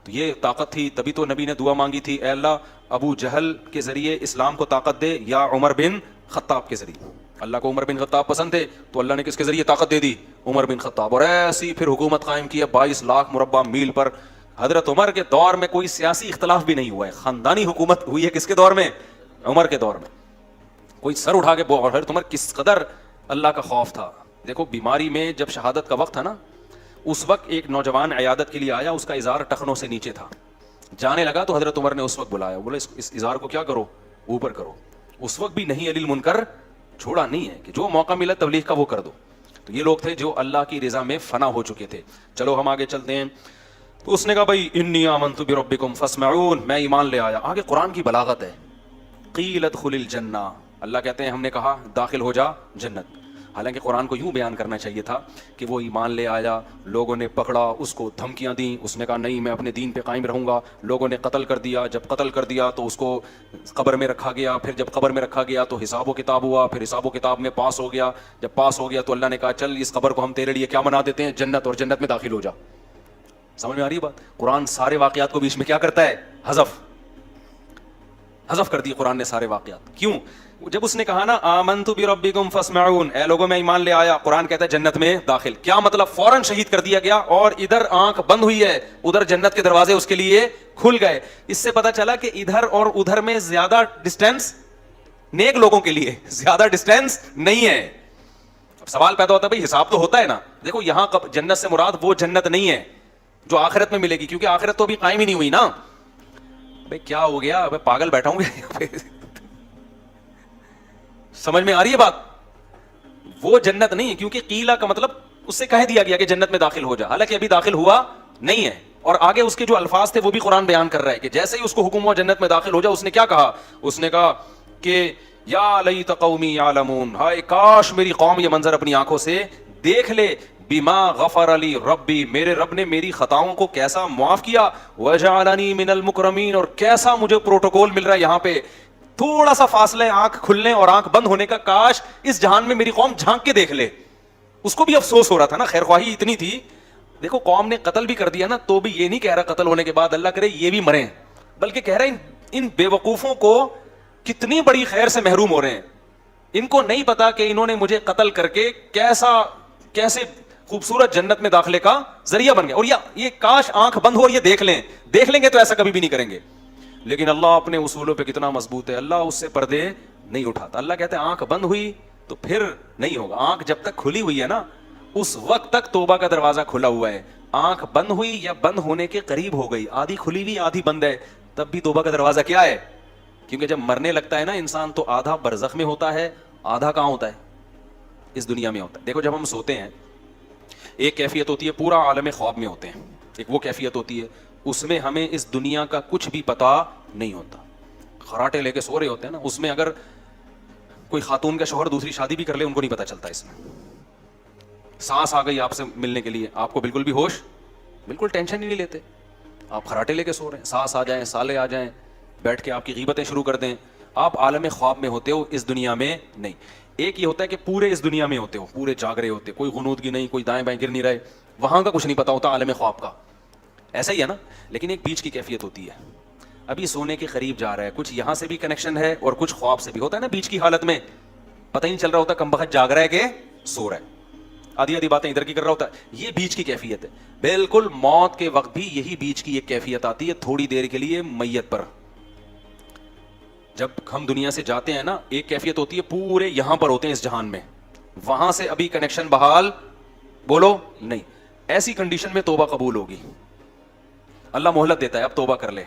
Speaker 1: تو یہ طاقت تھی, تبھی تو نبی نے دعا مانگی تھی, اے اللہ ابو جہل کے ذریعے اسلام کو طاقت دے, یا عمر بن خطاب کے ذریعے. اللہ کو عمر بن خطاب پسند تھے, تو اللہ نے کس کے ذریعے طاقت دے دی, عمر بن خطاب. اور ایسی پھر حکومت قائم کی ہے 22 لاکھ مربع میل پر. حضرت عمر کے دور میں کوئی سیاسی اختلاف بھی نہیں ہوا ہے, خاندانی حکومت ہوئی ہے کس کے دور میں, عمر کے دور میں. کوئی سر اٹھا کے بول, حضرت عمر کس قدر اللہ کا خوف تھا. دیکھو بیماری میں جب شہادت کا وقت تھا نا, اس وقت ایک نوجوان عیادت کے لیے آیا, اس کا ازار ٹخنوں سے نیچے تھا, جانے لگا تو حضرت عمر نے اس وقت بلایا, بولے اس ازار کو کیا کرو, اوپر کرو. اس وقت بھی نہیں علی المنکر چھوڑا نہیں ہے, کہ جو موقع ملا تبلیغ کا وہ کر دو. تو یہ لوگ تھے جو اللہ کی رضا میں فنا ہو چکے تھے. چلو ہم آگے چلتے ہیں. تو اس نے کہا بھائی انی آمنت بربکم فاسمعون, میں ایمان لے آیا. آگے قرآن کی بلاغت ہے, قیل ادخل الجنہ, اللہ کہتے ہیں ہم نے کہا داخل ہو جا جنت. حالانکہ قرآن کو یوں بیان کرنا چاہیے تھا کہ وہ ایمان لے آیا, لوگوں نے پکڑا, اس کو دھمکیاں دیں, اس نے کہا نہیں میں اپنے دین پہ قائم رہوں گا, لوگوں نے قتل کر دیا, جب قتل کر دیا تو اس کو قبر میں رکھا گیا, پھر جب قبر میں رکھا گیا تو حساب و کتاب ہوا, پھر حساب و کتاب میں پاس ہو گیا, جب پاس ہو گیا تو اللہ نے کہا چل اس قبر کو ہم تیرے لیے کیا بنا دیتے ہیں, جنت, اور جنت میں داخل ہو جا. سمجھ میں آ رہی ہے بات؟ قرآن سارے واقعات کو بیچ میں کیا کرتا ہے, حذف کر دی قرآن نے سارے واقعات. کیوں؟ جب اس نے کہا نا آمنت بربکم فاسمعون, اے لوگوں میں ایمان لے آیا, قرآن کہتا ہے جنت میں داخل. کیا مطلب؟ فوراً شہید کر دیا گیا, اور ادھر آنکھ بند ہوئی ہے, ادھر جنت کے دروازے اس کے لیے کھل گئے. اس سے پتا چلا کہ ادھر اور ادھر میں زیادہ ڈسٹینس نیک لوگوں کے لیے زیادہ ڈسٹینس نہیں ہے. اب سوال پیدا ہوتا ہے بھائی حساب تو ہوتا ہے نا. دیکھو یہاں جنت سے مراد وہ جنت نہیں ہے جو آخرت میں ملے گی, کیونکہ آخرت تو ابھی قائم ہی نہیں ہوئی نا. بھائی کیا ہو گیا, میں پاگل بیٹھا ہوں گے سمجھ میں آ رہی ہے بات؟ وہ جنت نہیں ہے, کیونکہ قیلا کا مطلب اس سے کہہ دیا گیا کہ جنت میں داخل ہو جا, حالانکہ ابھی داخل ہوا نہیں ہے. اور آگے اس کے جو الفاظ تھے وہ بھی قرآن بیان کر رہا ہے کہ جیسے ہی اس کو حکم ہوا جنت میں داخل ہو جا, اس نے کیا کہا, اس نے کہا کہ یا لیت قومی یعلمون، ہائے کاش میری قوم یہ منظر اپنی آنکھوں سے دیکھ لے، بما غفر علی ربی، میرے رب نے میری خطاؤں کو کیسا معاف کیا، وجعلنی من المکرمین، اور کیسا مجھے پروٹوکول مل رہا ہے یہاں پہ، تھوڑا سا فاصلہ ہے آنکھ کھلنے اور آنکھ بند ہونے کا، کاش اس جہان میں میری قوم جھانک کے دیکھ لے۔ اس کو بھی افسوس ہو رہا تھا نا، خیر خواہی اتنی تھی، دیکھو قوم نے قتل بھی کر دیا نا، تو بھی یہ نہیں کہہ رہا قتل ہونے کے بعد اللہ کرے یہ بھی مریں، بلکہ کہہ رہے ان بے وقوفوں کو کتنی بڑی خیر سے محروم ہو رہے ہیں، ان کو نہیں پتا کہ انہوں نے مجھے قتل کر کے کیسے خوبصورت جنت میں داخلے کا ذریعہ بن گیا، اور یہ کاش آنکھ بند ہو اور یہ دیکھ لیں گے تو ایسا کبھی بھی نہیں کریں گے۔ لیکن اللہ اپنے اصولوں پہ کتنا مضبوط ہے، اللہ اس سے پردے نہیں اٹھاتا۔ اللہ کہتے ہیں آنکھ بند ہوئی تو پھر نہیں ہوگا، آنکھ جب تک کھلی ہوئی ہے نا اس وقت تک توبہ کا دروازہ کھلا ہوا ہے، آنکھ بند ہوئی یا بند ہونے کے قریب ہو گئی، آدھی کھلی ہوئی آدھی بند ہے، تب بھی توبہ کا دروازہ کیا ہے؟ کیونکہ جب مرنے لگتا ہے نا انسان تو آدھا برزخ میں ہوتا ہے، آدھا کہاں ہوتا ہے؟ اس دنیا میں ہوتا ہے۔ دیکھو جب ہم سوتے ہیں ایک کیفیت ہوتی ہے، پورا عالم خواب میں ہوتے ہیں، ایک وہ کیفیت ہوتی ہے اس میں ہمیں اس دنیا کا کچھ بھی پتا نہیں ہوتا، خراٹے لے کے سو رہے ہوتے ہیں نا، اس میں اگر کوئی خاتون کا شوہر دوسری شادی بھی کر لے ان کو نہیں پتا چلتا، اس میں سانس آ گئی آپ سے ملنے کے لیے آپ کو بالکل بھی ہوش، بالکل ٹینشن ہی نہیں لیتے، آپ خراٹے لے کے سو رہے ہیں، سانس آ جائیں سالے آ جائیں بیٹھ کے آپ کی غیبتیں شروع کر دیں، آپ عالم خواب میں ہوتے ہو، اس دنیا میں نہیں۔ ایک یہ ہوتا ہے کہ پورے اس دنیا میں ہوتے ہو، پورے جاگ رہے ہوتے، کوئی غنودگی نہیں، کوئی دائیں بائیں گر نہیں رہے، وہاں کا کچھ نہیں پتا ہوتا عالم خواب کا، ایسا ہی ہے نا۔ لیکن ایک بیچ کی کیفیت ہوتی ہے، ابھی سونے کے قریب جا رہا ہے، کچھ یہاں سے بھی کنیکشن ہے اور کچھ خواب سے بھی ہوتا ہے نا، بیچ کی حالت میں پتہ ہی نہیں چل رہا ہوتا کمبخت جاگ رہا ہے کہ سو رہا ہے، آدھی آدھی باتیں ادھر کی کر رہا ہوتا ہے، یہ بیچ کی کیفیت ہے۔ بالکل موت کے وقت بھی یہی بیچ کی ایک کیفیت آتی ہے، تھوڑی دیر کے لیے میت پر، جب ہم دنیا سے جاتے ہیں نا ایک کیفیت ہوتی ہے پورے یہاں پر ہوتے ہیں اس جہان میں، وہاں سے ابھی کنیکشن بحال بولو نہیں، ایسی کنڈیشن میں توبہ قبول ہوگی، اللہ مہلت دیتا ہے اب توبہ کر لے،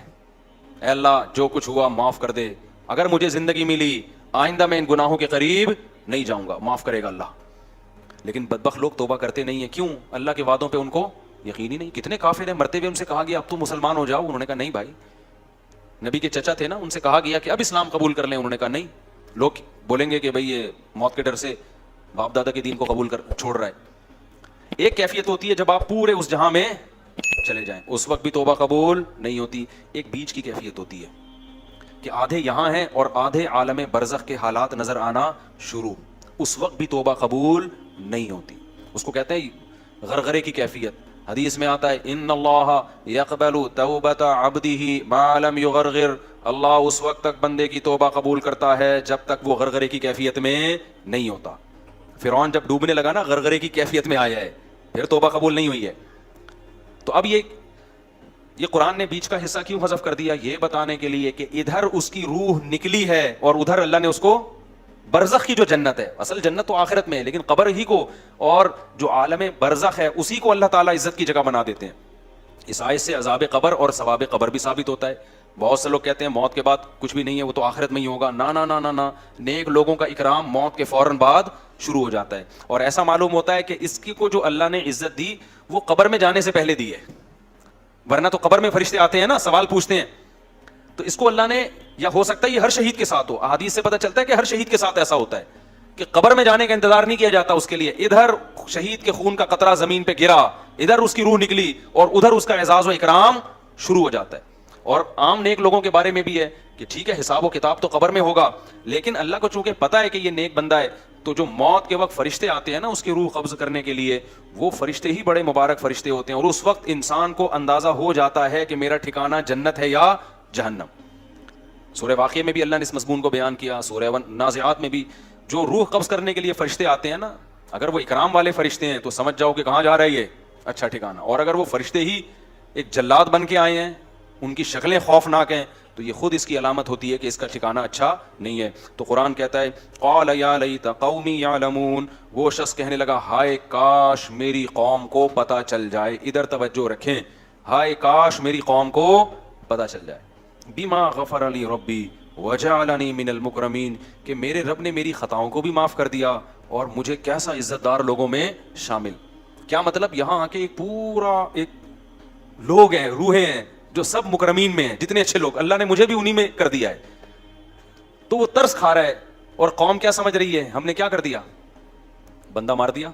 Speaker 1: اے اللہ جو کچھ ہوا معاف کر دے، اگر مجھے زندگی ملی آئندہ میں ان گناہوں کے قریب نہیں جاؤں گا، معاف کرے گا اللہ۔ لیکن بدبخت لوگ توبہ کرتے نہیں ہیں، کیوں؟ اللہ کے وعدوں پہ ان کو یقین ہی نہیں۔ کتنے کافر ہیں مرتے ہوئے ان سے کہا گیا اب تو مسلمان ہو جاؤ، انہوں نے کہا نہیں بھائی، نبی کے چچا تھے نا ان سے کہا گیا کہ اب اسلام قبول کر لیں، انہوں نے کہا نہیں، لوگ بولیں گے کہ بھئی یہ موت کے ڈر سے باپ دادا کے دین کو قبول کر چھوڑ رہا ہے۔ ایک کیفیت ہوتی ہے جب آپ پورے اس جہاں میں چلے جائیں اس وقت بھی توبہ قبول نہیں ہوتی، ایک بیچ کی کیفیت ہوتی ہے کہ آدھے یہاں ہیں اور آدھے عالم برزخ کے حالات نظر آنا شروع، اس وقت بھی توبہ قبول نہیں ہوتی، اس کو کہتے ہیں غرغرے کی کیفیت۔ حدیث میں آتا ہے ان اللہ یقبل توبۃ عبدہ ما لم یغرغر، اللہ اس وقت تک بندے کی توبہ قبول کرتا ہے جب تک وہ غرغرے کی کیفیت میں نہیں ہوتا۔ فرعون جب ڈوبنے لگا نا غرغرے کی کیفیت میں آیا ہے، پھر توبہ قبول نہیں ہوئی ہے۔ تو اب یہ قرآن نے بیچ کا حصہ کیوں حذف کر دیا؟ یہ بتانے کے لیے کہ ادھر اس کی روح نکلی ہے اور ادھر اللہ نے اس کو برزخ کی جو جنت ہے، اصل جنت تو آخرت میں ہے لیکن قبر ہی کو اور جو عالم برزخ ہے اسی کو اللہ تعالیٰ عزت کی جگہ بنا دیتے ہیں۔ اس آیت سے عذاب قبر اور ثواب قبر بھی ثابت ہوتا ہے۔ بہت سے لوگ کہتے ہیں موت کے بعد کچھ بھی نہیں ہے، وہ تو آخرت میں ہی ہوگا، نا نا نا نا نا، نیک لوگوں کا اکرام موت کے فوراً بعد شروع ہو جاتا ہے، اور ایسا معلوم ہوتا ہے کہ اس کی کو جو اللہ نے عزت دی وہ قبر میں جانے سے پہلے دی ہے، ورنہ تو قبر میں فرشتے آتے ہیں نا سوال پوچھتے ہیں، تو اس کو اللہ نے، یا ہو سکتا ہے یہ ہر شہید کے ساتھ ہو، احادیث سے پتہ چلتا ہے کہ ہر شہید کے ساتھ ایسا ہوتا ہے کہ قبر میں جانے کا انتظار نہیں کیا جاتا اس کے لیے، ادھر شہید کے خون کا قطرہ زمین پہ گرا، ادھر اس کی روح نکلی اور ادھر اس کا اعزاز و اکرام شروع ہو جاتا ہے۔ اور عام نیک لوگوں کے بارے میں بھی ہے کہ ٹھیک ہے حساب و کتاب تو قبر میں ہوگا، لیکن اللہ کو چونکہ پتہ ہے کہ یہ نیک بندہ ہے، تو جو موت کے وقت فرشتے آتے ہیں نا اس کی روح قبض کرنے کے لیے، وہ فرشتے ہی بڑے مبارک فرشتے ہوتے ہیں، اور اس وقت انسان کو اندازہ ہو جاتا ہے کہ میرا ٹھکانہ جنت ہے یا جہنم۔ سورہ واقعہ میں بھی اللہ نے اس مضمون کو بیان کیا، سورہ نازعات میں بھی، جو روح قبض کرنے کے لیے فرشتے آتے ہیں نا، اگر وہ اکرام والے فرشتے ہیں تو سمجھ جاؤ کہ کہاں جا رہا ہے یہ اچھا ٹھکانہ، اور اگر وہ فرشتے ہی ایک جلاد بن کے آئے ہیں، ان کی شکلیں خوفناک ہیں، تو یہ خود اس کی علامت ہوتی ہے کہ اس کا ٹھکانہ اچھا نہیں ہے۔ تو قرآن کہتا ہے قال یا لیت قومی یعلمون، وہ شخص کہنے لگا ہائے کاش میری قوم کو پتہ چل جائے، ادھر توجہ رکھیں، ہائے کاش میری قوم کو پتہ چل جائے، بما غفر لی ربی وجعلنی من المکرمین، کہ میرے رب نے میری خطاؤں کو بھی معاف کر دیا اور مجھے کیسا عزت دار لوگوں میں شامل۔ کیا مطلب؟ یہاں آ کے ایک پورا ایک لوگ ہیں، روحیں ہیں جو سب مکرمین میں ہیں، جتنے اچھے لوگ، اللہ نے مجھے بھی انہی میں کر دیا ہے، تو وہ ترس کھا رہا ہے اور قوم کیا سمجھ رہی ہے؟ ہم نے کیا کر دیا؟ بندہ مار دیا.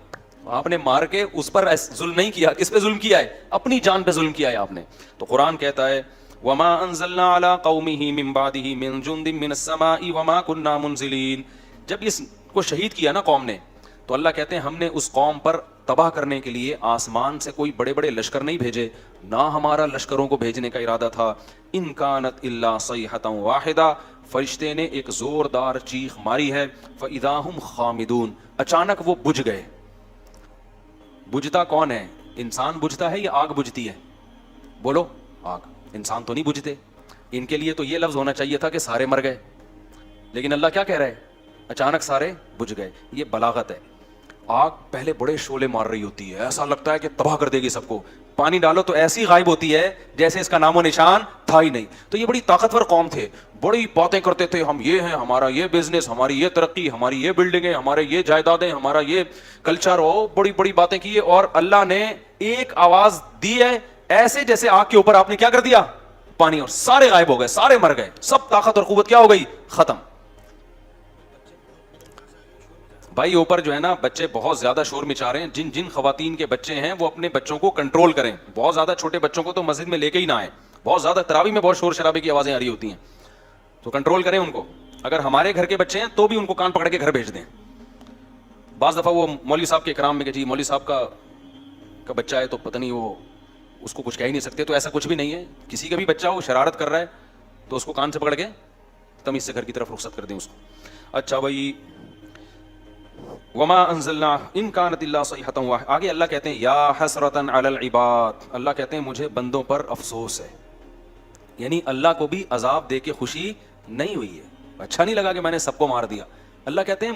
Speaker 1: آپ نے مار کے اس پر ظلم نہیں کیا. کس پہ ظلم کیا ہے؟ اپنی جان پہ ظلم کیا ہے آپ نے. تو قرآن کہتا ہے وما انزلنا على قومه من بعده من جند من السماء وما كنا منزلين. جب اس کو شہید کیا نا قوم نے, تو اللہ کہتے ہیں ہم نے اس قوم پر تباہ کرنے کے لیے آسمان سے کوئی بڑے بڑے لشکر نہیں بھیجے, نہ ہمارا لشکروں کو بھیجنے کا ارادہ تھا. ان کانت الا صیحۃ واحدہ, فرشتے نے ایک زوردار چیخ ماری ہے. فاذا هم خامدون, اچانک وہ بجھ گئے. بجھتا کون ہے؟ انسان بجھتا ہے یا آگ بجھتی ہے؟ بولو. آگ. انسان تو نہیں بجھتے. ان کے لیے تو یہ لفظ ہونا چاہیے تھا کہ سارے مر گئے, لیکن اللہ کیا کہہ رہا ہے؟ اچانک سارے بجھ گئے. یہ بلاغت ہے. آگ پہلے بڑے شعلے مار رہی ہوتی ہے, ایسا لگتا ہے کہ تباہ کر دے گی سب کو. پانی ڈالو تو ایسی غائب ہوتی ہے جیسے اس کا نام و نشان تھا ہی نہیں. تو یہ بڑی طاقتور قوم تھے, بڑی باتیں کرتے تھے, ہم یہ ہیں, ہمارا یہ بزنس, ہماری یہ ترقی, ہماری یہ بلڈنگیں, ہمارے یہ جائیدادیں, ہمارا یہ کلچر ہو, بڑی بڑی باتیں کی. اور اللہ نے ایک آواز دی ہے ایسے جیسے آگ کے اوپر آپ نے کیا کر دیا؟ پانی, اور سارے غائب ہو گئے, سارے مر گئے, سب طاقت اور قوت کیا ہو گئی؟ ختم. بھائی اوپر جو ہے نا بچے بہت زیادہ شور مچا رہے ہیں. جن جن خواتین کے بچے ہیں وہ اپنے بچوں کو کنٹرول کریں. بہت زیادہ چھوٹے بچوں کو تو مسجد میں لے کے ہی نہ آئیں. بہت زیادہ تراویح میں بہت شور شرابے کی آوازیں آ رہی ہوتی ہیں, تو کنٹرول کریں ان کو. اگر ہمارے گھر کے بچے ہیں تو بھی ان کو کان پکڑ کے گھر بھیج دیں. بعض دفعہ وہ مولوی صاحب کے اکرام میں کہ جی مولوی صاحب کا بچہ ہے تو پتہ نہیں وہ اس کو کچھ کہہ ہی نہیں سکتے. تو ایسا کچھ بھی نہیں ہے. کسی کا بھی بچہ وہ شرارت کر رہا ہے تو اس کو کان سے پکڑ کے تمیز سے گھر کی طرف رخصت کر دیں اس کو. اچھا بھائی, وما انزلنا ان کانت الا صیحۃ واحدہ. آگے اللہ کہتے ہیں یا حسرۃ علی العباد, اللہ کہتے ہیں مجھے بندوں پر افسوس ہے. یعنی اللہ کو بھی عذاب دے کے خوشی نہیں ہوئی ہے, اچھا نہیں لگا کہ میں نے سب کو مار دیا. اللہ کہتے ہیں